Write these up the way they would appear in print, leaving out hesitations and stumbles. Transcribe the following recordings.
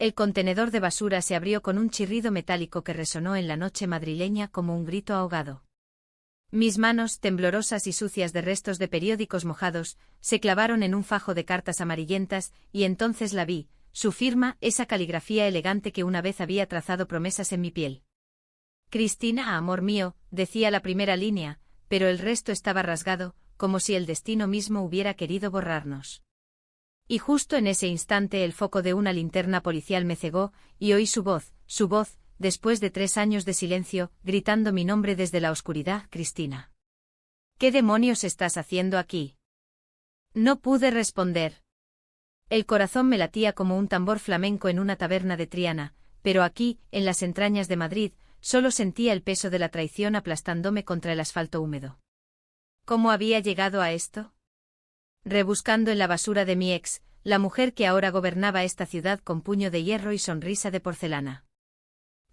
El contenedor de basura se abrió con un chirrido metálico que resonó en la noche madrileña como un grito ahogado. Mis manos, temblorosas y sucias de restos de periódicos mojados, se clavaron en un fajo de cartas amarillentas, y entonces la vi, su firma, esa caligrafía elegante que una vez había trazado promesas en mi piel. Cristina, amor mío, decía la primera línea, pero el resto estaba rasgado, como si el destino mismo hubiera querido borrarnos. Y justo en ese instante el foco de una linterna policial me cegó, y oí su voz, después de 3 años de silencio, gritando mi nombre desde la oscuridad: Cristina. ¿Qué demonios estás haciendo aquí? No pude responder. El corazón me latía como un tambor flamenco en una taberna de Triana, pero aquí, en las entrañas de Madrid, solo sentía el peso de la traición aplastándome contra el asfalto húmedo. ¿Cómo había llegado a esto? Rebuscando en la basura de mi ex, la mujer que ahora gobernaba esta ciudad con puño de hierro y sonrisa de porcelana.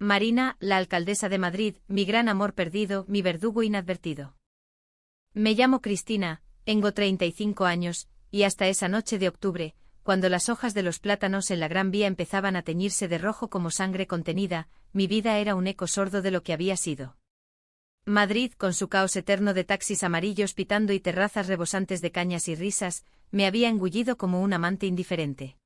Marina, la alcaldesa de Madrid, mi gran amor perdido, mi verdugo inadvertido. Me llamo Cristina, tengo 35 años, y hasta esa noche de octubre, cuando las hojas de los plátanos en la Gran Vía empezaban a teñirse de rojo como sangre contenida, mi vida era un eco sordo de lo que había sido. Madrid, con su caos eterno de taxis amarillos pitando y terrazas rebosantes de cañas y risas, me había engullido como un amante indiferente.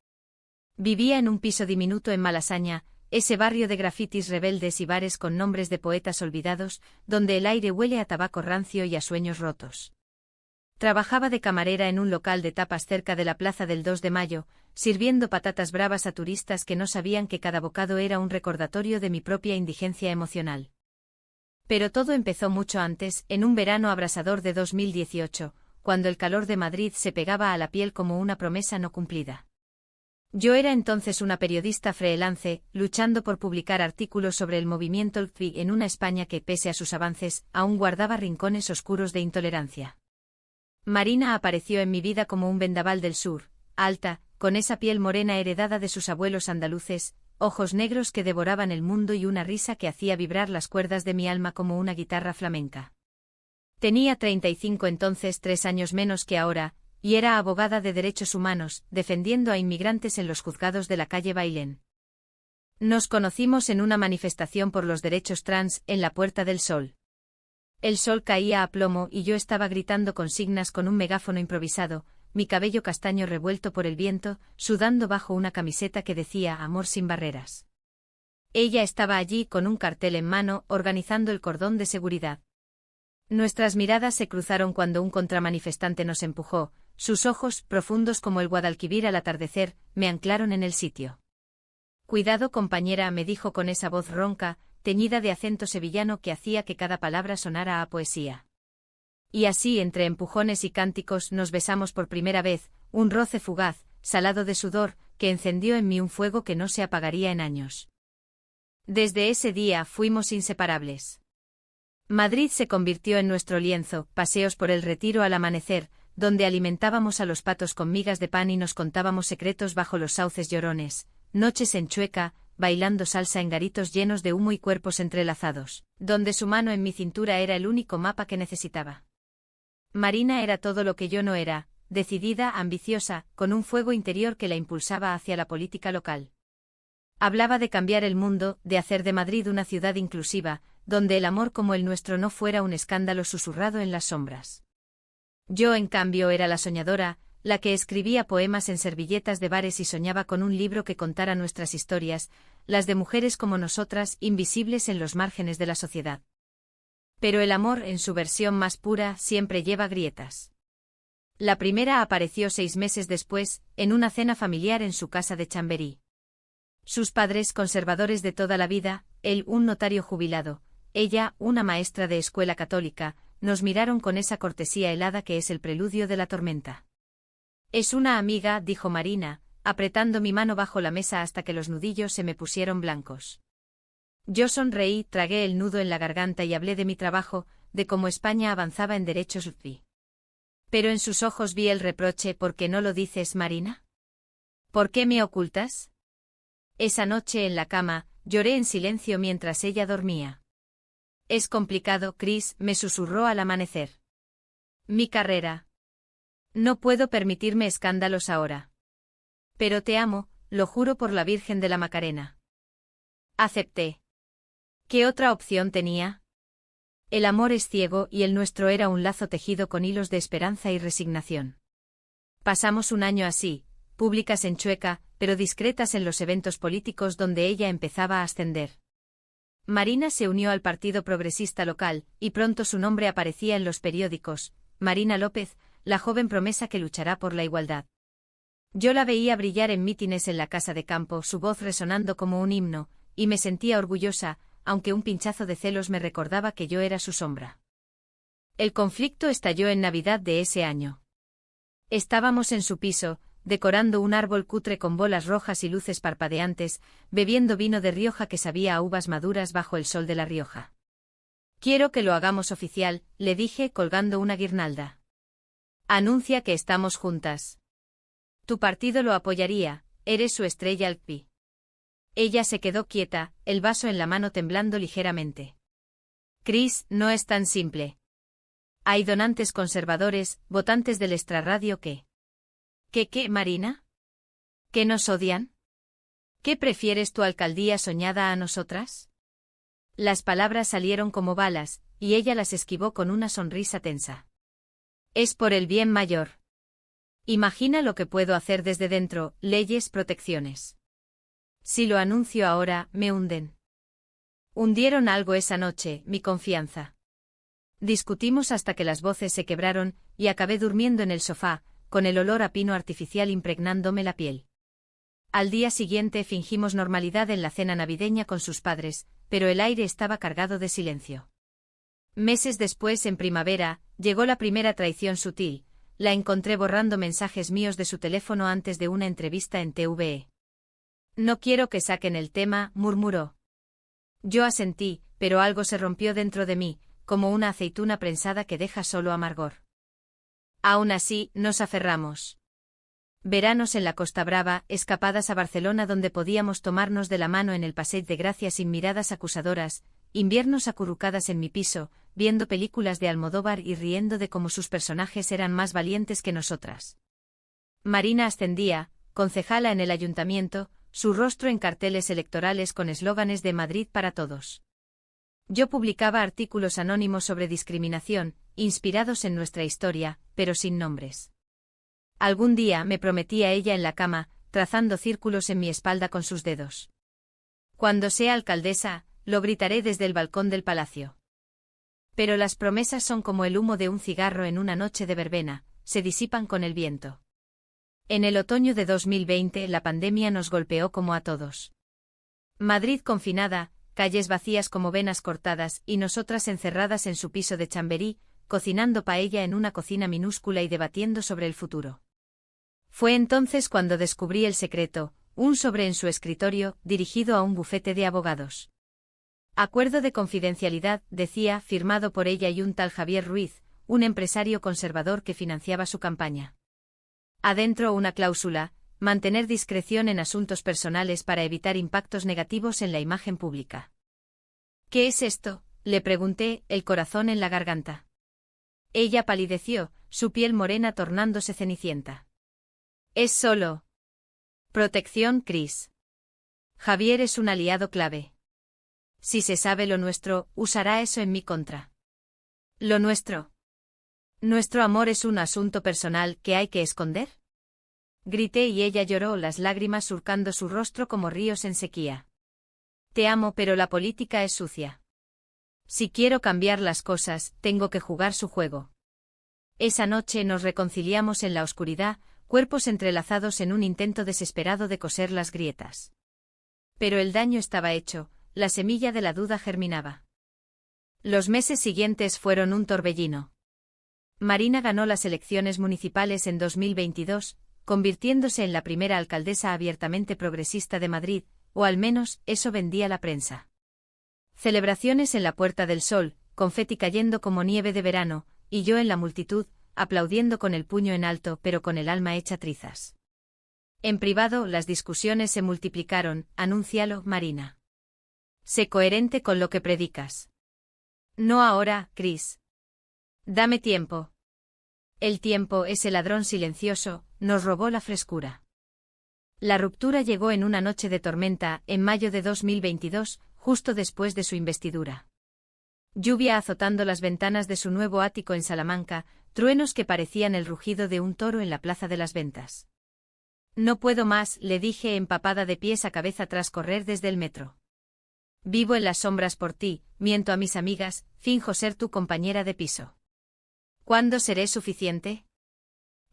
Vivía en un piso diminuto en Malasaña, ese barrio de grafitis rebeldes y bares con nombres de poetas olvidados, donde el aire huele a tabaco rancio y a sueños rotos. Trabajaba de camarera en un local de tapas cerca de la plaza del 2 de Mayo, sirviendo patatas bravas a turistas que no sabían que cada bocado era un recordatorio de mi propia indigencia emocional. Pero todo empezó mucho antes, en un verano abrasador de 2018, cuando el calor de Madrid se pegaba a la piel como una promesa no cumplida. Yo era entonces una periodista freelance, luchando por publicar artículos sobre el movimiento LGTBI en una España que, pese a sus avances, aún guardaba rincones oscuros de intolerancia. Marina apareció en mi vida como un vendaval del sur, alta, con esa piel morena heredada de sus abuelos andaluces, ojos negros que devoraban el mundo y una risa que hacía vibrar las cuerdas de mi alma como una guitarra flamenca. Tenía 35 entonces, 3 años menos que ahora, y era abogada de derechos humanos, defendiendo a inmigrantes en los juzgados de la calle Bailén. Nos conocimos en una manifestación por los derechos trans, en la Puerta del Sol. El sol caía a plomo y yo estaba gritando consignas con un megáfono improvisado, mi cabello castaño revuelto por el viento, sudando bajo una camiseta que decía Amor sin barreras. Ella estaba allí con un cartel en mano, organizando el cordón de seguridad. Nuestras miradas se cruzaron cuando un contramanifestante nos empujó, sus ojos, profundos como el Guadalquivir al atardecer, me anclaron en el sitio. Cuidado, compañera, me dijo con esa voz ronca, teñida de acento sevillano que hacía que cada palabra sonara a poesía. Y así, entre empujones y cánticos, nos besamos por primera vez, un roce fugaz, salado de sudor, que encendió en mí un fuego que no se apagaría en años. Desde ese día fuimos inseparables. Madrid se convirtió en nuestro lienzo, paseos por el Retiro al amanecer, donde alimentábamos a los patos con migas de pan y nos contábamos secretos bajo los sauces llorones, noches en Chueca, bailando salsa en garitos llenos de humo y cuerpos entrelazados, donde su mano en mi cintura era el único mapa que necesitaba. Marina era todo lo que yo no era, decidida, ambiciosa, con un fuego interior que la impulsaba hacia la política local. Hablaba de cambiar el mundo, de hacer de Madrid una ciudad inclusiva, donde el amor como el nuestro no fuera un escándalo susurrado en las sombras. Yo, en cambio, era la soñadora, la que escribía poemas en servilletas de bares y soñaba con un libro que contara nuestras historias, las de mujeres como nosotras, invisibles en los márgenes de la sociedad. Pero el amor, en su versión más pura, siempre lleva grietas. La primera apareció 6 meses después, en una cena familiar en su casa de Chamberí. Sus padres, conservadores de toda la vida, él, un notario jubilado, ella, una maestra de escuela católica, nos miraron con esa cortesía helada que es el preludio de la tormenta. Es una amiga, dijo Marina, apretando mi mano bajo la mesa hasta que los nudillos se me pusieron blancos. Yo sonreí, tragué el nudo en la garganta y hablé de mi trabajo, de cómo España avanzaba en derechos LGTBI. Pero en sus ojos vi el reproche. ¿Por qué no lo dices, Marina? ¿Por qué me ocultas? Esa noche en la cama, lloré en silencio mientras ella dormía. Es complicado, Chris, me susurró al amanecer. Mi carrera. No puedo permitirme escándalos ahora. Pero te amo, lo juro por la Virgen de la Macarena. Acepté. ¿Qué otra opción tenía? El amor es ciego y el nuestro era un lazo tejido con hilos de esperanza y resignación. Pasamos un año así, públicas en Chueca, pero discretas en los eventos políticos donde ella empezaba a ascender. Marina se unió al Partido Progresista local, y pronto su nombre aparecía en los periódicos: Marina López, la joven promesa que luchará por la igualdad. Yo la veía brillar en mítines en la casa de campo, su voz resonando como un himno, y me sentía orgullosa, aunque un pinchazo de celos me recordaba que yo era su sombra. El conflicto estalló en Navidad de ese año. Estábamos en su piso, decorando un árbol cutre con bolas rojas y luces parpadeantes, bebiendo vino de Rioja que sabía a uvas maduras bajo el sol de La Rioja. Quiero que lo hagamos oficial, le dije colgando una guirnalda. Anuncia que estamos juntas. Tu partido lo apoyaría, eres su estrella alpi. Ella se quedó quieta, el vaso en la mano temblando ligeramente. Chris, no es tan simple. Hay donantes conservadores, votantes del extrarradio que... ¿Qué, Marina? ¿Que nos odian? ¿Qué prefieres tu alcaldía soñada a nosotras? Las palabras salieron como balas, y ella las esquivó con una sonrisa tensa. Es por el bien mayor. Imagina lo que puedo hacer desde dentro, leyes, protecciones. Si lo anuncio ahora, me hunden. Hundieron algo esa noche, mi confianza. Discutimos hasta que las voces se quebraron, y acabé durmiendo en el sofá, con el olor a pino artificial impregnándome la piel. Al día siguiente fingimos normalidad en la cena navideña con sus padres, pero el aire estaba cargado de silencio. Meses después, en primavera, llegó la primera traición sutil. La encontré borrando mensajes míos de su teléfono antes de una entrevista en TVE. No quiero que saquen el tema, murmuró. Yo asentí, pero algo se rompió dentro de mí, como una aceituna prensada que deja solo amargor. Aún así, nos aferramos. Veranos en la Costa Brava, escapadas a Barcelona donde podíamos tomarnos de la mano en el Passeig de Gràcia sin miradas acusadoras, inviernos acurrucadas en mi piso, viendo películas de Almodóvar y riendo de cómo sus personajes eran más valientes que nosotras. Marina ascendía, concejala en el ayuntamiento, su rostro en carteles electorales con eslóganes de Madrid para todos. Yo publicaba artículos anónimos sobre discriminación, inspirados en nuestra historia, pero sin nombres. Algún día me prometía ella en la cama, trazando círculos en mi espalda con sus dedos. Cuando sea alcaldesa, lo gritaré desde el balcón del palacio. Pero las promesas son como el humo de un cigarro en una noche de verbena, se disipan con el viento. En el otoño de 2020 la pandemia nos golpeó como a todos. Madrid confinada, calles vacías como venas cortadas y nosotras encerradas en su piso de Chamberí, cocinando paella en una cocina minúscula y debatiendo sobre el futuro. Fue entonces cuando descubrí el secreto, un sobre en su escritorio, dirigido a un bufete de abogados. Acuerdo de confidencialidad, decía, firmado por ella y un tal Javier Ruiz, un empresario conservador que financiaba su campaña. Adentro una cláusula, mantener discreción en asuntos personales para evitar impactos negativos en la imagen pública. ¿Qué es esto?, le pregunté, el corazón en la garganta. Ella palideció, su piel morena tornándose cenicienta. Es solo protección, Chris. Javier es un aliado clave. Si se sabe lo nuestro, usará eso en mi contra. ¿Lo nuestro? ¿Nuestro amor es un asunto personal que hay que esconder? Grité y ella lloró, las lágrimas surcando su rostro como ríos en sequía. Te amo, pero la política es sucia. Si quiero cambiar las cosas, tengo que jugar su juego. Esa noche nos reconciliamos en la oscuridad, cuerpos entrelazados en un intento desesperado de coser las grietas. Pero el daño estaba hecho, la semilla de la duda germinaba. Los meses siguientes fueron un torbellino. Marina ganó las elecciones municipales en 2022, convirtiéndose en la primera alcaldesa abiertamente progresista de Madrid, o al menos eso vendía la prensa. Celebraciones en la Puerta del Sol, confeti cayendo como nieve de verano, y yo en la multitud, aplaudiendo con el puño en alto pero con el alma hecha trizas. En privado las discusiones se multiplicaron, anúncialo, Marina. Sé coherente con lo que predicas. No ahora, Chris. Dame tiempo. El tiempo, ese ladrón silencioso, nos robó la frescura. La ruptura llegó en una noche de tormenta, en mayo de 2022, justo después de su investidura. Lluvia azotando las ventanas de su nuevo ático en Salamanca, truenos que parecían el rugido de un toro en la plaza de las ventas. No puedo más, le dije empapada de pies a cabeza tras correr desde el metro. Vivo en las sombras por ti, miento a mis amigas, finjo ser tu compañera de piso. ¿Cuándo seré suficiente?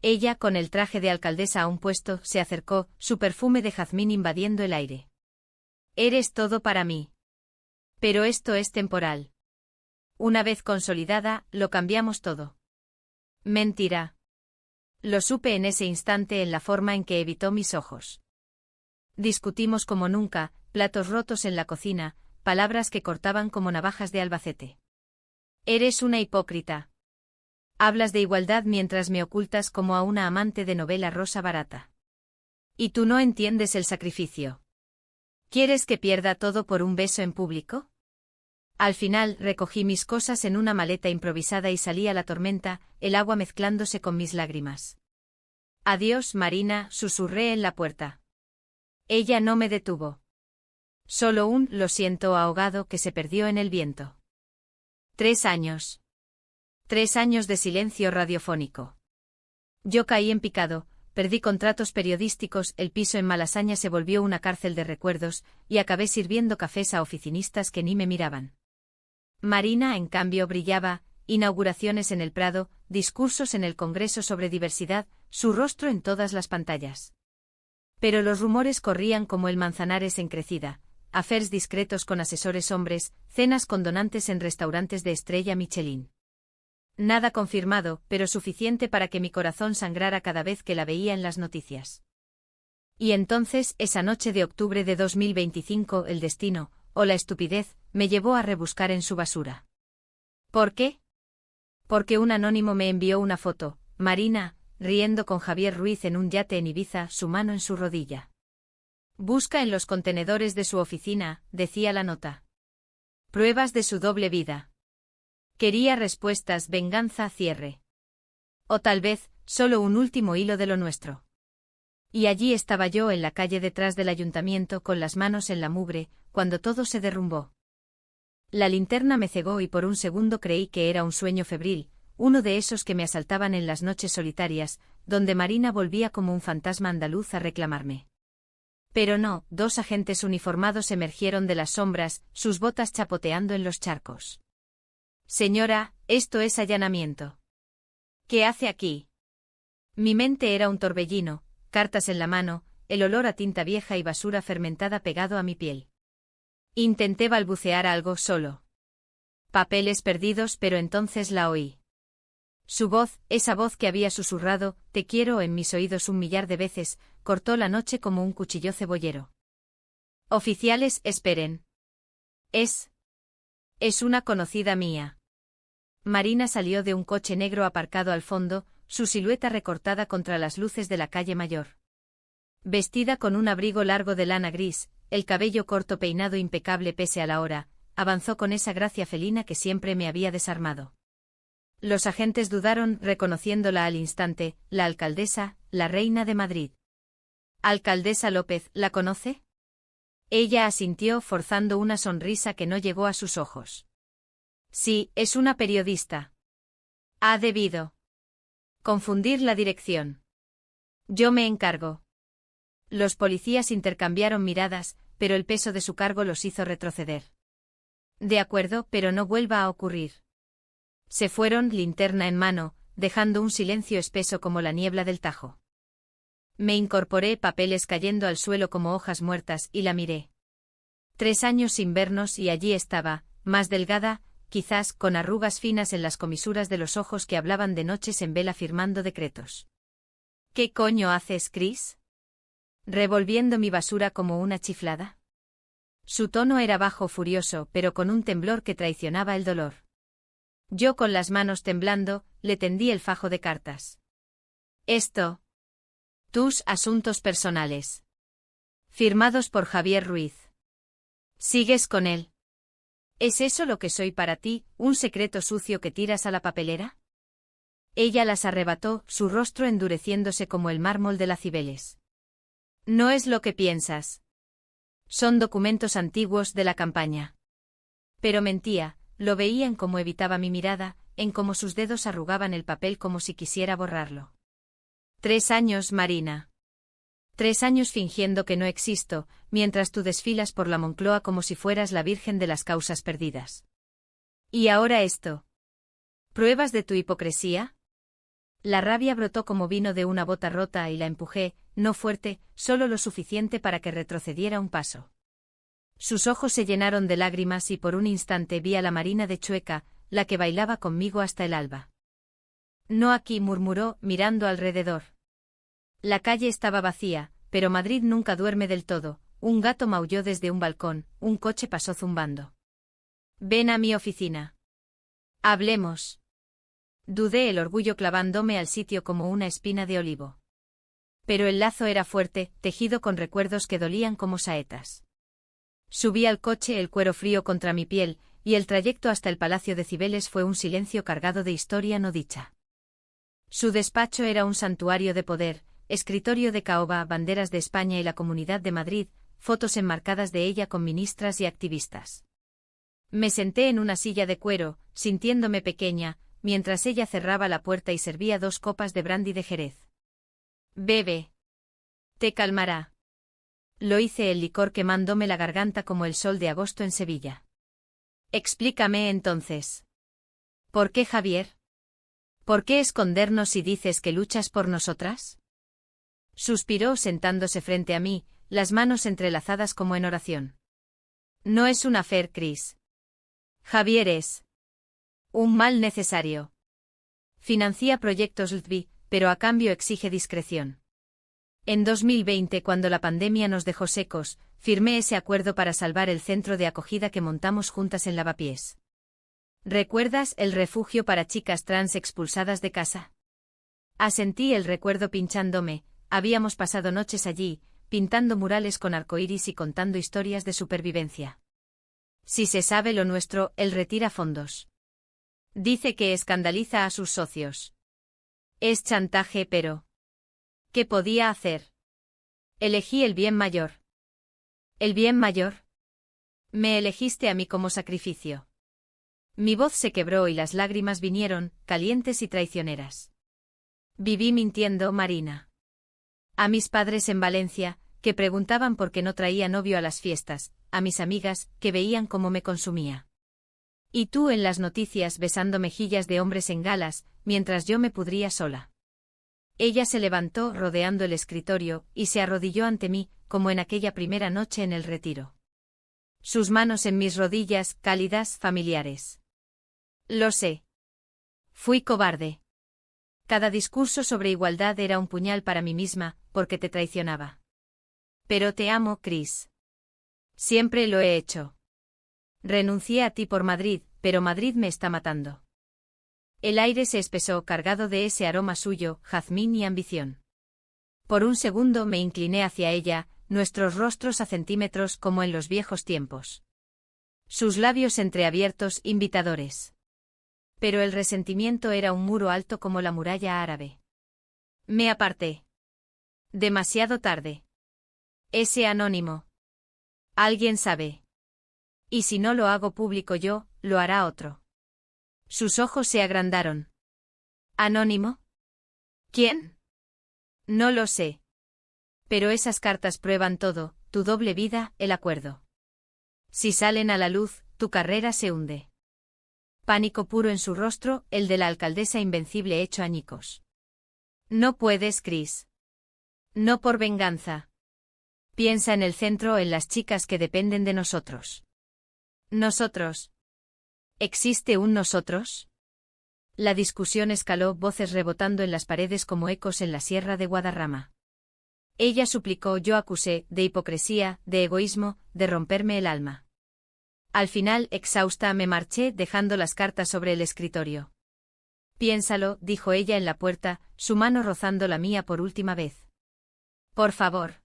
Ella, con el traje de alcaldesa aún puesto, se acercó, su perfume de jazmín invadiendo el aire. Eres todo para mí. Pero esto es temporal. Una vez consolidada, lo cambiamos todo. Mentira. Lo supe en ese instante en la forma en que evitó mis ojos. Discutimos como nunca, platos rotos en la cocina, palabras que cortaban como navajas de Albacete. Eres una hipócrita. Hablas de igualdad mientras me ocultas como a una amante de novela rosa barata. Y tú no entiendes el sacrificio. ¿Quieres que pierda todo por un beso en público? Al final, recogí mis cosas en una maleta improvisada y salí a la tormenta, el agua mezclándose con mis lágrimas. Adiós, Marina, susurré en la puerta. Ella no me detuvo. Solo un lo siento ahogado que se perdió en el viento. 3 años. 3 años de silencio radiofónico. Yo caí en picado, perdí contratos periodísticos, el piso en Malasaña se volvió una cárcel de recuerdos, y acabé sirviendo cafés a oficinistas que ni me miraban. Marina, en cambio, brillaba, inauguraciones en el Prado, discursos en el Congreso sobre diversidad, su rostro en todas las pantallas. Pero los rumores corrían como el Manzanares en crecida, affairs discretos con asesores hombres, cenas con donantes en restaurantes de estrella Michelin. Nada confirmado, pero suficiente para que mi corazón sangrara cada vez que la veía en las noticias. Y entonces, esa noche de octubre de 2025, el destino, o la estupidez, me llevó a rebuscar en su basura. ¿Por qué? Porque un anónimo me envió una foto, Marina, riendo con Javier Ruiz en un yate en Ibiza, su mano en su rodilla. Busca en los contenedores de su oficina, decía la nota. Pruebas de su doble vida. Quería respuestas, venganza, cierre. O tal vez, solo un último hilo de lo nuestro. Y allí estaba yo en la calle detrás del ayuntamiento con las manos en la mugre, cuando todo se derrumbó. La linterna me cegó y por un segundo creí que era un sueño febril, uno de esos que me asaltaban en las noches solitarias, donde Marina volvía como un fantasma andaluz a reclamarme. Pero no, 2 agentes uniformados emergieron de las sombras, sus botas chapoteando en los charcos. Señora, esto es allanamiento. ¿Qué hace aquí? Mi mente era un torbellino, cartas en la mano, el olor a tinta vieja y basura fermentada pegado a mi piel. Intenté balbucear algo solo. Papeles perdidos, pero entonces la oí. Su voz, esa voz que había susurrado, te quiero en mis oídos 1 millar de veces, cortó la noche como un cuchillo cebollero. Oficiales, esperen. Es una conocida mía. Marina salió de un coche negro aparcado al fondo, su silueta recortada contra las luces de la calle Mayor. Vestida con un abrigo largo de lana gris, el cabello corto peinado impecable pese a la hora, avanzó con esa gracia felina que siempre me había desarmado. Los agentes dudaron, reconociéndola al instante, la alcaldesa, la reina de Madrid. Alcaldesa López, ¿la conoce? Ella asintió forzando una sonrisa que no llegó a sus ojos. Sí, es una periodista. Ha debido confundir la dirección. Yo me encargo. Los policías intercambiaron miradas, pero el peso de su cargo los hizo retroceder. De acuerdo, pero no vuelva a ocurrir. Se fueron, linterna en mano, dejando un silencio espeso como la niebla del Tajo. Me incorporé, papeles cayendo al suelo como hojas muertas, y la miré. 3 años sin vernos y allí estaba, más delgada, quizás con arrugas finas en las comisuras de los ojos que hablaban de noches en vela firmando decretos. ¿Qué coño haces, Chris? ¿Revolviendo mi basura como una chiflada? Su tono era bajo, furioso, pero con un temblor que traicionaba el dolor. Yo, con las manos temblando, le tendí el fajo de cartas. Esto. Tus asuntos personales. Firmados por Javier Ruiz. ¿Sigues con él? ¿Es eso lo que soy para ti, un secreto sucio que tiras a la papelera? Ella las arrebató, su rostro endureciéndose como el mármol de la Cibeles. No es lo que piensas. Son documentos antiguos de la campaña. Pero mentía, lo veía en cómo evitaba mi mirada, en cómo sus dedos arrugaban el papel como si quisiera borrarlo. 3 años, Marina. 3 años fingiendo que no existo, mientras tú desfilas por la Moncloa como si fueras la Virgen de las causas perdidas. ¿Y ahora esto? ¿Pruebas de tu hipocresía? La rabia brotó como vino de una bota rota y la empujé, no fuerte, solo lo suficiente para que retrocediera un paso. Sus ojos se llenaron de lágrimas y por un instante vi a la Marina de Chueca, la que bailaba conmigo hasta el alba. No aquí, murmuró, mirando alrededor. La calle estaba vacía, pero Madrid nunca duerme del todo. Un gato maulló desde un balcón, un coche pasó zumbando. Ven a mi oficina. Hablemos. Dudé, el orgullo clavándome al sitio como una espina de olivo. Pero el lazo era fuerte, tejido con recuerdos que dolían como saetas. Subí al coche, el cuero frío contra mi piel, y el trayecto hasta el Palacio de Cibeles fue un silencio cargado de historia no dicha. Su despacho era un santuario de poder, escritorio de caoba, banderas de España y la Comunidad de Madrid, fotos enmarcadas de ella con ministras y activistas. Me senté en una silla de cuero, sintiéndome pequeña, mientras ella cerraba la puerta y servía 2 copas de brandy de Jerez. Bebe. Te calmará. Lo hice, el licor quemándome la garganta como el sol de agosto en Sevilla. Explícame entonces. ¿Por qué, Javier? ¿Por qué escondernos si dices que luchas por nosotras? Suspiró sentándose frente a mí, las manos entrelazadas como en oración. No es un affair, Chris. Javier es un mal necesario. Financia proyectos LTV, pero a cambio exige discreción. En 2020, cuando la pandemia nos dejó secos, firmé ese acuerdo para salvar el centro de acogida que montamos juntas en Lavapiés. ¿Recuerdas el refugio para chicas trans expulsadas de casa? Asentí, el recuerdo pinchándome. Habíamos pasado noches allí, pintando murales con arcoíris y contando historias de supervivencia. Si se sabe lo nuestro, él retira fondos. Dice que escandaliza a sus socios. Es chantaje, pero ¿qué podía hacer? Elegí el bien mayor. ¿El bien mayor? Me elegiste a mí como sacrificio. Mi voz se quebró y las lágrimas vinieron, calientes y traicioneras. Viví mintiendo, Marina. A mis padres en Valencia, que preguntaban por qué no traía novio a las fiestas, a mis amigas, que veían cómo me consumía. Y tú en las noticias besando mejillas de hombres en galas, mientras yo me pudría sola. Ella se levantó rodeando el escritorio, y se arrodilló ante mí, como en aquella primera noche en el retiro. Sus manos en mis rodillas, cálidas, familiares. Lo sé. Fui cobarde. Cada discurso sobre igualdad era un puñal para mí misma, porque te traicionaba. Pero te amo, Chris. Siempre lo he hecho. Renuncié a ti por Madrid, pero Madrid me está matando. El aire se espesó, cargado de ese aroma suyo, jazmín y ambición. Por un segundo me incliné hacia ella, nuestros rostros a centímetros como en los viejos tiempos. Sus labios entreabiertos, invitadores. Pero el resentimiento era un muro alto como la muralla árabe. Me aparté. Demasiado tarde. Ese anónimo. Alguien sabe. Y si no lo hago público yo, lo hará otro. Sus ojos se agrandaron. ¿Anónimo? ¿Quién? No lo sé. Pero esas cartas prueban todo, tu doble vida, el acuerdo. Si salen a la luz, tu carrera se hunde. Pánico puro en su rostro, el de la alcaldesa invencible hecho añicos. No puedes, Chris. No por venganza. Piensa en el centro, en las chicas que dependen de nosotros. Nosotros. ¿Existe un nosotros? La discusión escaló, voces rebotando en las paredes como ecos en la sierra de Guadarrama. Ella suplicó, yo acusé, de hipocresía, de egoísmo, de romperme el alma. Al final, exhausta, me marché, dejando las cartas sobre el escritorio. Piénsalo, dijo ella en la puerta, su mano rozando la mía por última vez. Por favor.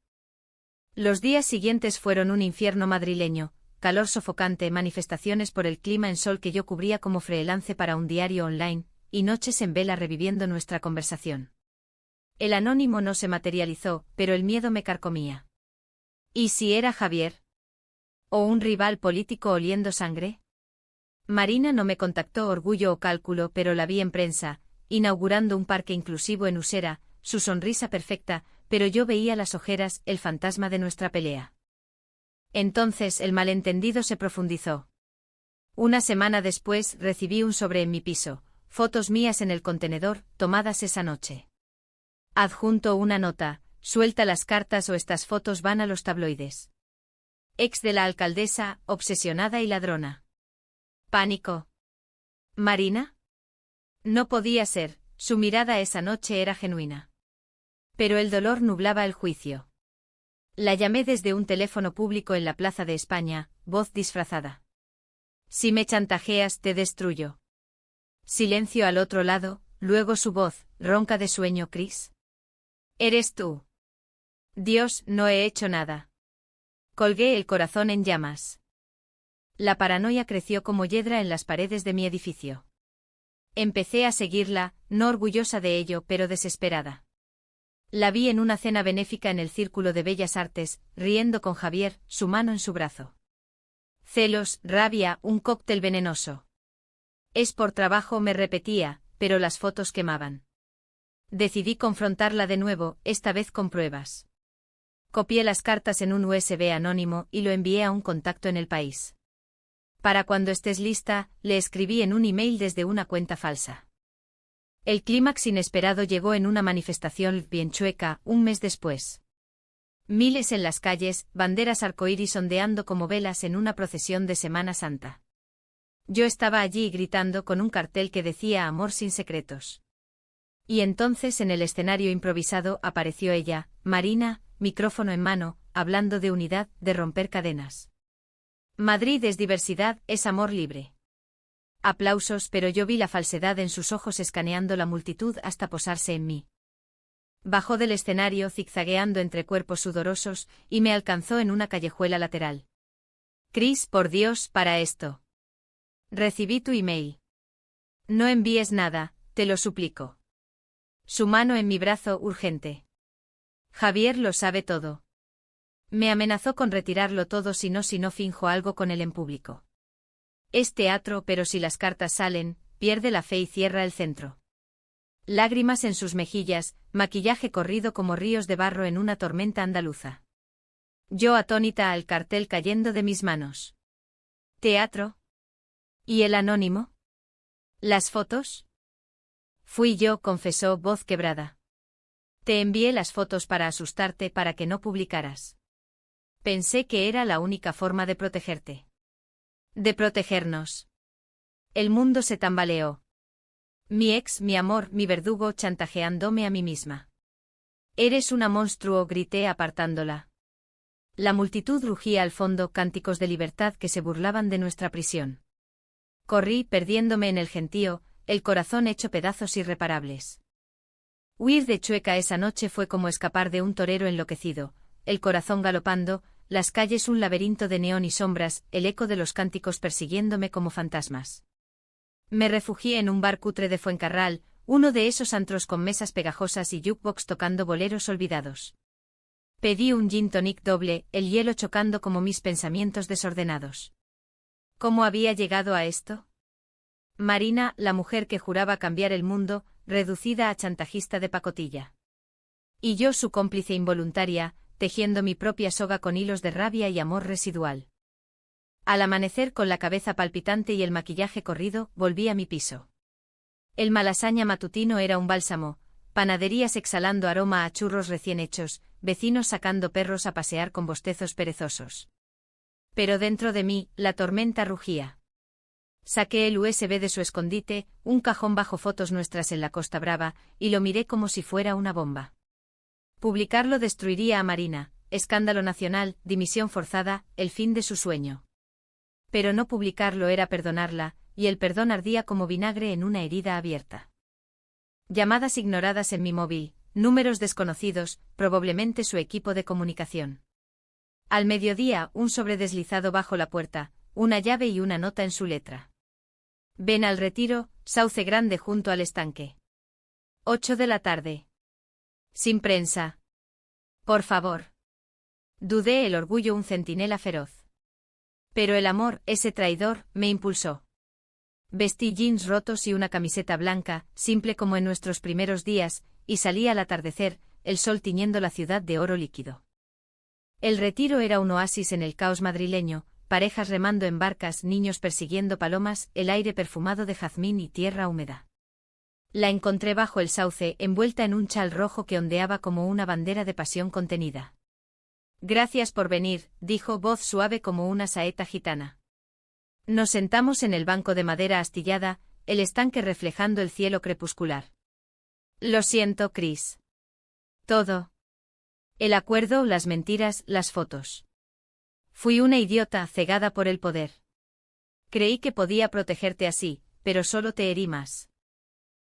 Los días siguientes fueron un infierno madrileño, calor sofocante, manifestaciones por el clima en sol que yo cubría como freelance para un diario online, y noches en vela reviviendo nuestra conversación. El anónimo no se materializó, pero el miedo me carcomía. ¿Y si era Javier? ¿O un rival político oliendo sangre? Marina no me contactó orgullo o cálculo, pero la vi en prensa, inaugurando un parque inclusivo en Usera, su sonrisa perfecta, pero yo veía las ojeras, el fantasma de nuestra pelea. Entonces el malentendido se profundizó. Una semana después recibí un sobre en mi piso, fotos mías en el contenedor, tomadas esa noche. Adjunto una nota, suelta las cartas o estas fotos van a los tabloides. Ex de la alcaldesa, obsesionada y ladrona. Pánico. ¿Marina? No podía ser, su mirada esa noche era genuina. Pero el dolor nublaba el juicio. La llamé desde un teléfono público en la Plaza de España, voz disfrazada. Si me chantajeas, te destruyo. Silencio al otro lado, luego su voz, ronca de sueño, Chris. ¿Eres tú? Dios, no he hecho nada. Colgué el corazón en llamas. La paranoia creció como hiedra en las paredes de mi edificio. Empecé a seguirla, no orgullosa de ello, pero desesperada. La vi en una cena benéfica en el Círculo de Bellas Artes, riendo con Javier, su mano en su brazo. Celos, rabia, un cóctel venenoso. Es por trabajo, me repetía, pero las fotos quemaban. Decidí confrontarla de nuevo, esta vez con pruebas. Copié las cartas en un USB anónimo y lo envié a un contacto en el país. Para cuando estés lista, le escribí en un email desde una cuenta falsa. El clímax inesperado llegó en una manifestación bien chueca, un mes después. Miles en las calles, banderas arcoíris ondeando como velas en una procesión de Semana Santa. Yo estaba allí gritando con un cartel que decía amor sin secretos. Y entonces en el escenario improvisado apareció ella, Marina, micrófono en mano, hablando de unidad, de romper cadenas. Madrid es diversidad, es amor libre. Aplausos, pero yo vi la falsedad en sus ojos escaneando la multitud hasta posarse en mí. Bajó del escenario zigzagueando entre cuerpos sudorosos y me alcanzó en una callejuela lateral. Chris, por Dios, para esto. Recibí tu email. No envíes nada, te lo suplico. Su mano en mi brazo, urgente. Javier lo sabe todo. Me amenazó con retirarlo todo si no finjo algo con él en público. Es teatro, pero si las cartas salen, pierde la fe y cierra el centro. Lágrimas en sus mejillas, maquillaje corrido como ríos de barro en una tormenta andaluza. Yo atónita al cartel cayendo de mis manos. ¿Teatro? ¿Y el anónimo? ¿Las fotos? Fui yo, confesó, voz quebrada. Te envié las fotos para asustarte, para que no publicaras. Pensé que era la única forma de protegerte. De protegernos. El mundo se tambaleó. Mi ex, mi amor, mi verdugo, chantajeándome a mí misma. Eres una monstruo, grité apartándola. La multitud rugía al fondo, cánticos de libertad que se burlaban de nuestra prisión. Corrí, perdiéndome en el gentío, el corazón hecho pedazos irreparables. Huir de Chueca esa noche fue como escapar de un torero enloquecido, el corazón galopando, las calles un laberinto de neón y sombras, el eco de los cánticos persiguiéndome como fantasmas. Me refugié en un bar cutre de Fuencarral, uno de esos antros con mesas pegajosas y jukebox tocando boleros olvidados. Pedí un gin tonic doble, el hielo chocando como mis pensamientos desordenados. ¿Cómo había llegado a esto? Marina, la mujer que juraba cambiar el mundo, reducida a chantajista de pacotilla. Y yo su cómplice involuntaria, tejiendo mi propia soga con hilos de rabia y amor residual. Al amanecer con la cabeza palpitante y el maquillaje corrido, volví a mi piso. El malasaña matutino era un bálsamo, panaderías exhalando aroma a churros recién hechos, vecinos sacando perros a pasear con bostezos perezosos. Pero dentro de mí, la tormenta rugía. Saqué el USB de su escondite, un cajón bajo fotos nuestras en la Costa Brava, y lo miré como si fuera una bomba. Publicarlo destruiría a Marina, escándalo nacional, dimisión forzada, el fin de su sueño. Pero no publicarlo era perdonarla, y el perdón ardía como vinagre en una herida abierta. Llamadas ignoradas en mi móvil, números desconocidos, probablemente su equipo de comunicación. Al mediodía, un sobre deslizado bajo la puerta, una llave y una nota en su letra. Ven al retiro, Sauce Grande junto al estanque. 8 de la tarde. Sin prensa. Por favor. Dudé el orgullo un centinela feroz. Pero el amor, ese traidor, me impulsó. Vestí jeans rotos y una camiseta blanca, simple como en nuestros primeros días, y salí al atardecer, el sol tiñendo la ciudad de oro líquido. El Retiro era un oasis en el caos madrileño, parejas remando en barcas, niños persiguiendo palomas, el aire perfumado de jazmín y tierra húmeda. La encontré bajo el sauce, envuelta en un chal rojo que ondeaba como una bandera de pasión contenida. Gracias por venir, dijo, voz suave como una saeta gitana. Nos sentamos en el banco de madera astillada, el estanque reflejando el cielo crepuscular. Lo siento, Chris. Todo. El acuerdo, las mentiras, las fotos. Fui una idiota cegada por el poder. Creí que podía protegerte así, pero solo te herí más.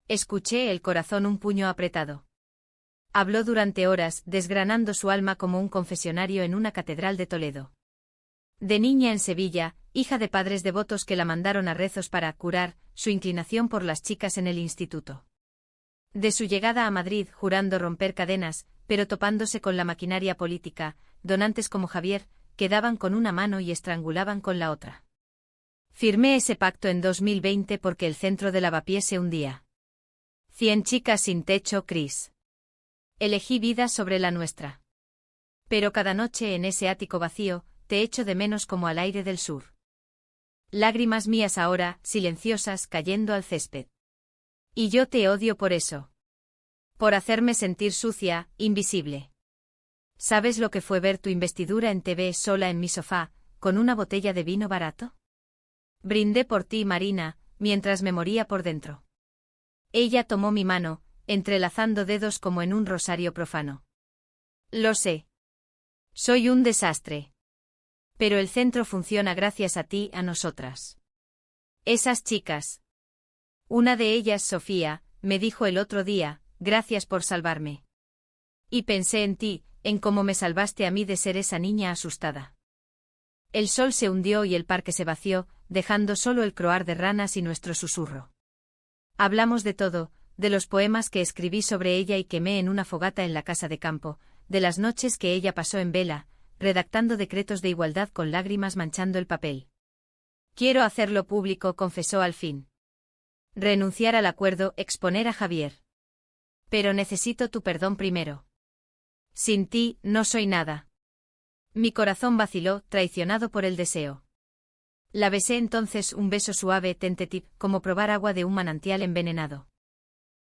Escuché el corazón un puño apretado. Habló durante horas, desgranando su alma como un confesionario en una catedral de Toledo. De niña en Sevilla, hija de padres devotos que la mandaron a rezos para curar su inclinación por las chicas en el instituto. De su llegada a Madrid jurando romper cadenas, pero topándose con la maquinaria política, donantes como Javier, que daban con una mano y estrangulaban con la otra. Firmé ese pacto en 2020 porque el centro de Lavapiés se hundía. 100 chicas sin techo, Chris. Elegí vida sobre la nuestra. Pero cada noche en ese ático vacío, te echo de menos como al aire del sur. Lágrimas mías ahora, silenciosas, cayendo al césped. Y yo te odio por eso. Por hacerme sentir sucia, invisible. ¿Sabes lo que fue ver tu investidura en TV sola en mi sofá, con una botella de vino barato? Brindé por ti, Marina, mientras me moría por dentro. Ella tomó mi mano, entrelazando dedos como en un rosario profano. Lo sé. Soy un desastre. Pero el centro funciona gracias a ti, a nosotras. Esas chicas. Una de ellas, Sofía, me dijo el otro día, gracias por salvarme. Y pensé en ti, en cómo me salvaste a mí de ser esa niña asustada. El sol se hundió y el parque se vació, dejando solo el croar de ranas y nuestro susurro. Hablamos de todo, de los poemas que escribí sobre ella y quemé en una fogata en la casa de campo, de las noches que ella pasó en vela, redactando decretos de igualdad con lágrimas manchando el papel. Quiero hacerlo público, confesó al fin. Renunciar al acuerdo, exponer a Javier. Pero necesito tu perdón primero. Sin ti, no soy nada. Mi corazón vaciló, traicionado por el deseo. La besé entonces, un beso suave, tentative, como probar agua de un manantial envenenado.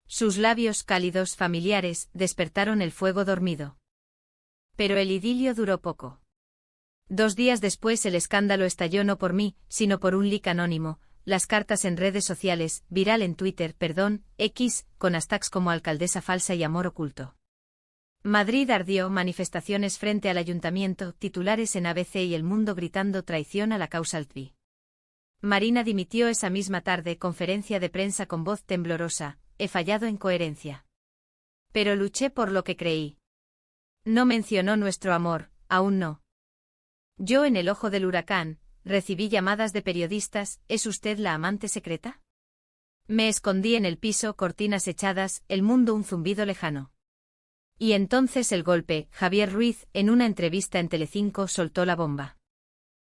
Sus labios cálidos, familiares, despertaron el fuego dormido. Pero el idilio duró poco. 2 días después el escándalo estalló no por mí, sino por un leak anónimo, las cartas en redes sociales, viral en Twitter, X, con hashtags como alcaldesa falsa y amor oculto. Madrid ardió, manifestaciones frente al ayuntamiento, titulares en ABC y El Mundo gritando traición a la causa Altvi. Marina dimitió esa misma tarde, conferencia de prensa con voz temblorosa, he fallado en coherencia. Pero luché por lo que creí. No mencionó nuestro amor, aún no. Yo en el ojo del huracán, recibí llamadas de periodistas, ¿es usted la amante secreta? Me escondí en el piso, cortinas echadas, el mundo un zumbido lejano. Y entonces el golpe, Javier Ruiz, en una entrevista en Telecinco, soltó la bomba.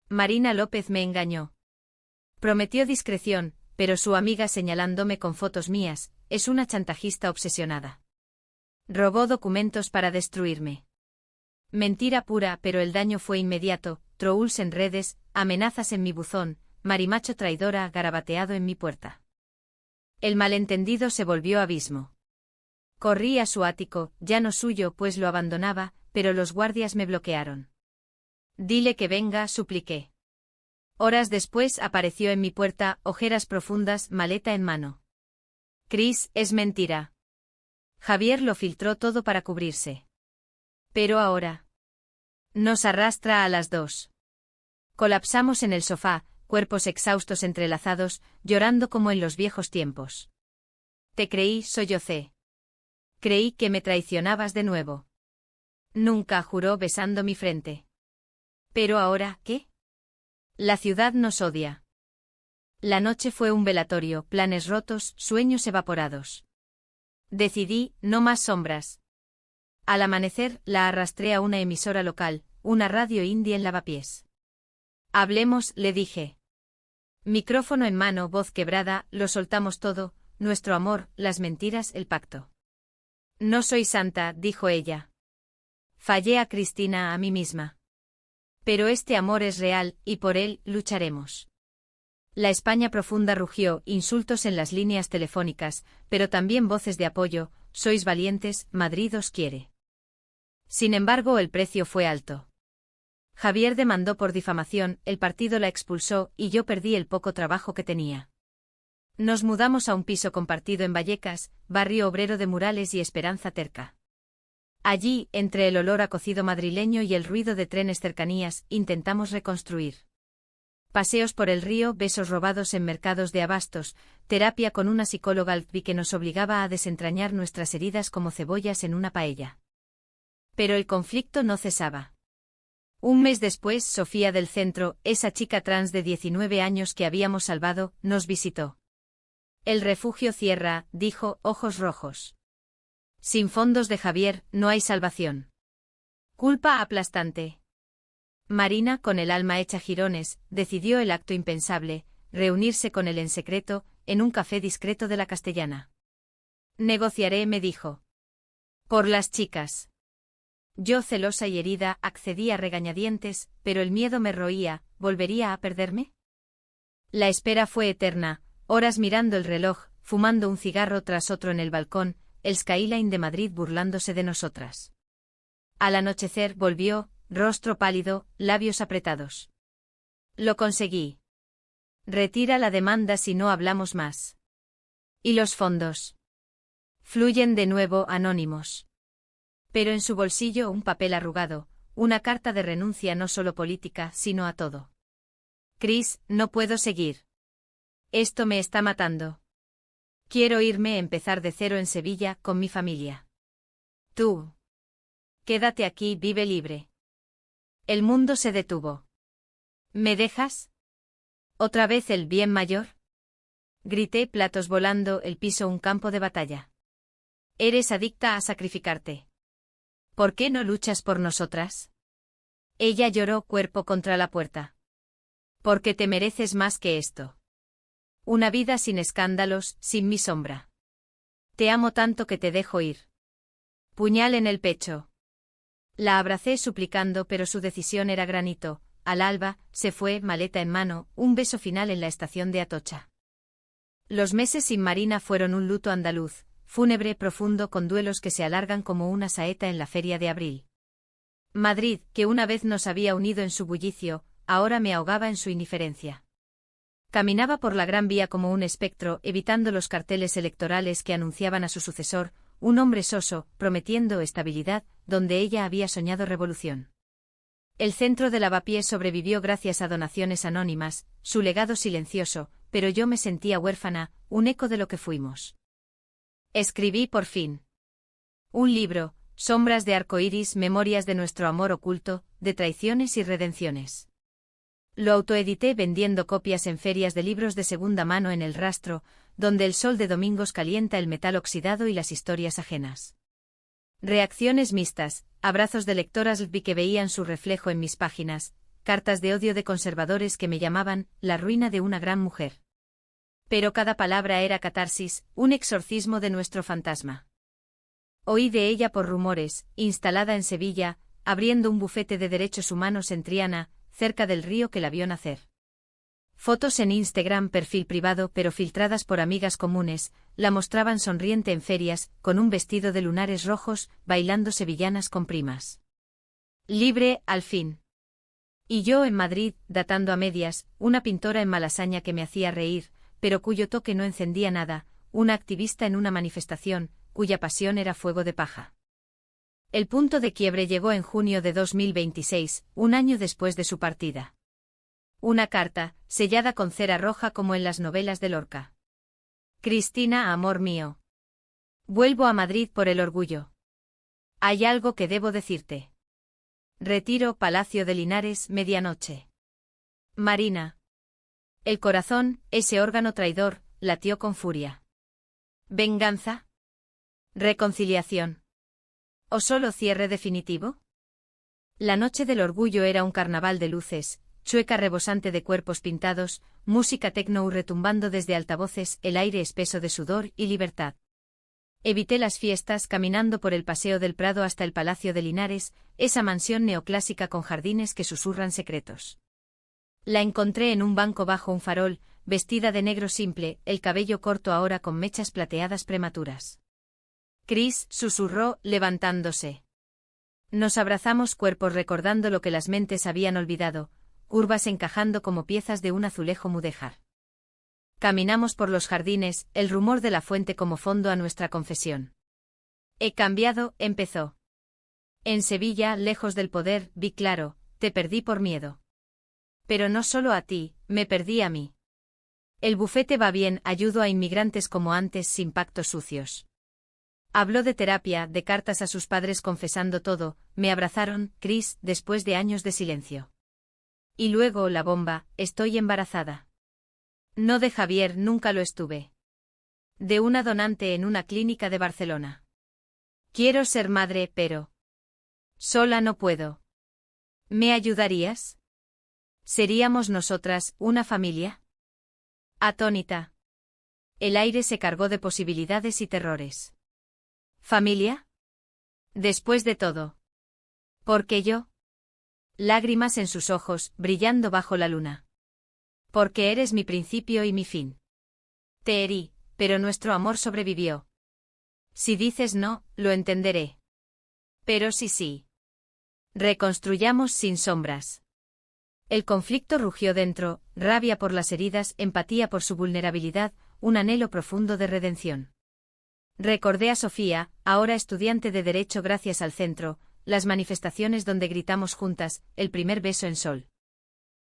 Marina López me engañó. Prometió discreción, pero su amiga señalándome con fotos mías, es una chantajista obsesionada. Robó documentos para destruirme. Mentira pura, pero el daño fue inmediato, trolls en redes, amenazas en mi buzón, marimacho traidora garabateado en mi puerta. El malentendido se volvió abismo. Corrí a su ático, ya no suyo pues lo abandonaba, pero los guardias me bloquearon. Dile que venga, supliqué. Horas después apareció en mi puerta, ojeras profundas, maleta en mano. Chris, es mentira. Javier lo filtró todo para cubrirse. Pero ahora. Nos arrastra a las 2. Colapsamos en el sofá, cuerpos exhaustos entrelazados, llorando como en los viejos tiempos. Te creí, sollocé. Creí que me traicionabas de nuevo. Nunca, juró besando mi frente. Pero ahora, ¿qué? La ciudad nos odia. La noche fue un velatorio, planes rotos, sueños evaporados. Decidí, no más sombras. Al amanecer, la arrastré a una emisora local, una radio indie en Lavapiés. Hablemos, le dije. Micrófono en mano, voz quebrada, lo soltamos todo, nuestro amor, las mentiras, el pacto. No soy santa, dijo ella. Fallé a Cristina, a mí misma. Pero este amor es real, y por él, lucharemos. La España profunda rugió, insultos en las líneas telefónicas, pero también voces de apoyo, sois valientes, Madrid os quiere. Sin embargo, el precio fue alto. Javier demandó por difamación, el partido la expulsó, y yo perdí el poco trabajo que tenía. Nos mudamos a un piso compartido en Vallecas, barrio obrero de Murales y Esperanza Terca. Allí, entre el olor a cocido madrileño y el ruido de trenes cercanías, intentamos reconstruir. Paseos por el río, besos robados en mercados de abastos, terapia con una psicóloga albi que nos obligaba a desentrañar nuestras heridas como cebollas en una paella. Pero el conflicto no cesaba. Un mes después, Sofía del Centro, esa chica trans de 19 años que habíamos salvado, nos visitó. El refugio cierra, dijo, ojos rojos. Sin fondos de Javier, no hay salvación. Culpa aplastante. Marina, con el alma hecha jirones, decidió el acto impensable, reunirse con él en secreto, en un café discreto de la Castellana. Negociaré, me dijo. Por las chicas. Yo, celosa y herida, accedí a regañadientes, pero el miedo me roía, ¿volvería a perderme? La espera fue eterna, horas mirando el reloj, fumando un cigarro tras otro en el balcón, el skyline de Madrid burlándose de nosotras. Al anochecer volvió, rostro pálido, labios apretados. Lo conseguí. Retira la demanda si no hablamos más. ¿Y los fondos? Fluyen de nuevo anónimos. Pero en su bolsillo un papel arrugado, una carta de renuncia no solo política, sino a todo. Cris, no puedo seguir. Esto me está matando. Quiero irme, empezar de cero en Sevilla, con mi familia. Tú. Quédate aquí, vive libre. El mundo se detuvo. ¿Me dejas? ¿Otra vez el bien mayor? Grité, platos volando, el piso un campo de batalla. Eres adicta a sacrificarte. ¿Por qué no luchas por nosotras? Ella lloró, cuerpo contra la puerta. Porque te mereces más que esto. Una vida sin escándalos, sin mi sombra. Te amo tanto que te dejo ir. Puñal en el pecho. La abracé suplicando, pero su decisión era granito. Al alba, se fue, maleta en mano, un beso final en la estación de Atocha. Los meses sin Marina fueron un luto andaluz, fúnebre, profundo, con duelos que se alargan como una saeta en la feria de abril. Madrid, que una vez nos había unido en su bullicio, ahora me ahogaba en su indiferencia. Caminaba por la Gran Vía como un espectro, evitando los carteles electorales que anunciaban a su sucesor, un hombre soso, prometiendo estabilidad, donde ella había soñado revolución. El centro de Lavapiés sobrevivió gracias a donaciones anónimas, su legado silencioso, pero yo me sentía huérfana, un eco de lo que fuimos. Escribí por fin. Un libro, sombras de arcoíris, memorias de nuestro amor oculto, de traiciones y redenciones. Lo autoedité vendiendo copias en ferias de libros de segunda mano en El Rastro, donde el sol de domingos calienta el metal oxidado y las historias ajenas. Reacciones mixtas, abrazos de lectoras que veían su reflejo en mis páginas, cartas de odio de conservadores que me llamaban la ruina de una gran mujer. Pero cada palabra era catarsis, un exorcismo de nuestro fantasma. Oí de ella por rumores, instalada en Sevilla, abriendo un bufete de derechos humanos en Triana, cerca del río que la vio nacer. Fotos en Instagram, perfil privado pero filtradas por amigas comunes, la mostraban sonriente en ferias, con un vestido de lunares rojos, bailando sevillanas con primas. Libre, al fin. Y yo en Madrid, datando a medias, una pintora en Malasaña que me hacía reír, pero cuyo toque no encendía nada, una activista en una manifestación, cuya pasión era fuego de paja. El punto de quiebre llegó en junio de 2026, un año después de su partida. Una carta, sellada con cera roja como en las novelas de Lorca. Cristina, amor mío. Vuelvo a Madrid por el orgullo. Hay algo que debo decirte. Retiro, Palacio de Linares, medianoche. Marina. El corazón, ese órgano traidor, latió con furia. ¿Venganza? ¿Reconciliación? ¿O solo cierre definitivo? La noche del orgullo era un carnaval de luces, chueca rebosante de cuerpos pintados, música techno retumbando desde altavoces, el aire espeso de sudor y libertad. Evité las fiestas caminando por el Paseo del Prado hasta el Palacio de Linares, esa mansión neoclásica con jardines que susurran secretos. La encontré en un banco bajo un farol, vestida de negro simple, el cabello corto ahora con mechas plateadas prematuras. Chris, susurró, levantándose. Nos abrazamos cuerpos recordando lo que las mentes habían olvidado, curvas encajando como piezas de un azulejo mudéjar. Caminamos por los jardines, el rumor de la fuente como fondo a nuestra confesión. He cambiado, empezó. En Sevilla, lejos del poder, vi claro, te perdí por miedo. Pero no solo a ti, me perdí a mí. El bufete va bien, ayudo a inmigrantes como antes sin pactos sucios. Habló de terapia, de cartas a sus padres confesando todo, me abrazaron, Chris, después de años de silencio. Y luego la bomba, estoy embarazada. No de Javier, nunca lo estuve. De una donante en una clínica de Barcelona. Quiero ser madre, pero sola no puedo. ¿Me ayudarías? ¿Seríamos nosotras, una familia? Atónita. El aire se cargó de posibilidades y terrores. ¿Familia? Después de todo. ¿Por qué yo? Lágrimas en sus ojos, brillando bajo la luna. Porque eres mi principio y mi fin. Te herí, pero nuestro amor sobrevivió. Si dices no, lo entenderé. Pero sí. Reconstruyamos sin sombras. El conflicto rugió dentro, rabia por las heridas, empatía por su vulnerabilidad, un anhelo profundo de redención. Recordé a Sofía, ahora estudiante de Derecho gracias al centro, las manifestaciones donde gritamos juntas, el primer beso en sol.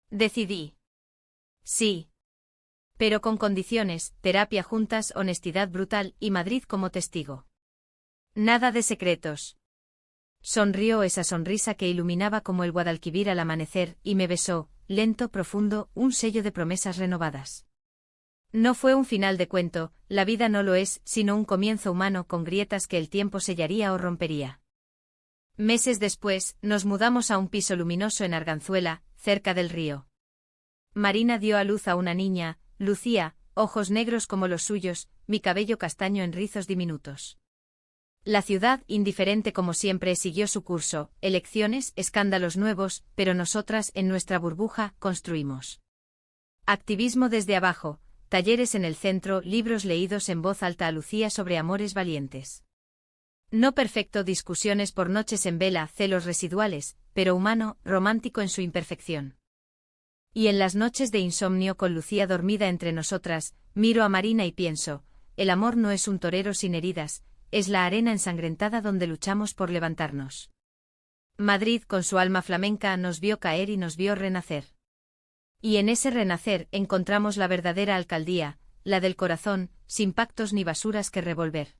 Decidí. Sí. Pero con condiciones, terapia juntas, honestidad brutal y Madrid como testigo. Nada de secretos. Sonrió esa sonrisa que iluminaba como el Guadalquivir al amanecer, y me besó, lento, profundo, un sello de promesas renovadas. No fue un final de cuento, la vida no lo es, sino un comienzo humano con grietas que el tiempo sellaría o rompería. Meses después, nos mudamos a un piso luminoso en Arganzuela, cerca del río. Marina dio a luz a una niña, Lucía, ojos negros como los suyos, mi cabello castaño en rizos diminutos. La ciudad, indiferente como siempre, siguió su curso, elecciones, escándalos nuevos, pero nosotras, en nuestra burbuja, construimos. Activismo desde abajo, talleres en el centro, libros leídos en voz alta a Lucía sobre amores valientes. No perfecto, discusiones por noches en vela, celos residuales, pero humano, romántico en su imperfección. Y en las noches de insomnio con Lucía dormida entre nosotras, miro a Marina y pienso, el amor no es un torero sin heridas, es la arena ensangrentada donde luchamos por levantarnos. Madrid con su alma flamenca nos vio caer y nos vio renacer. Y en ese renacer encontramos la verdadera alcaldía, la del corazón, sin pactos ni basuras que revolver.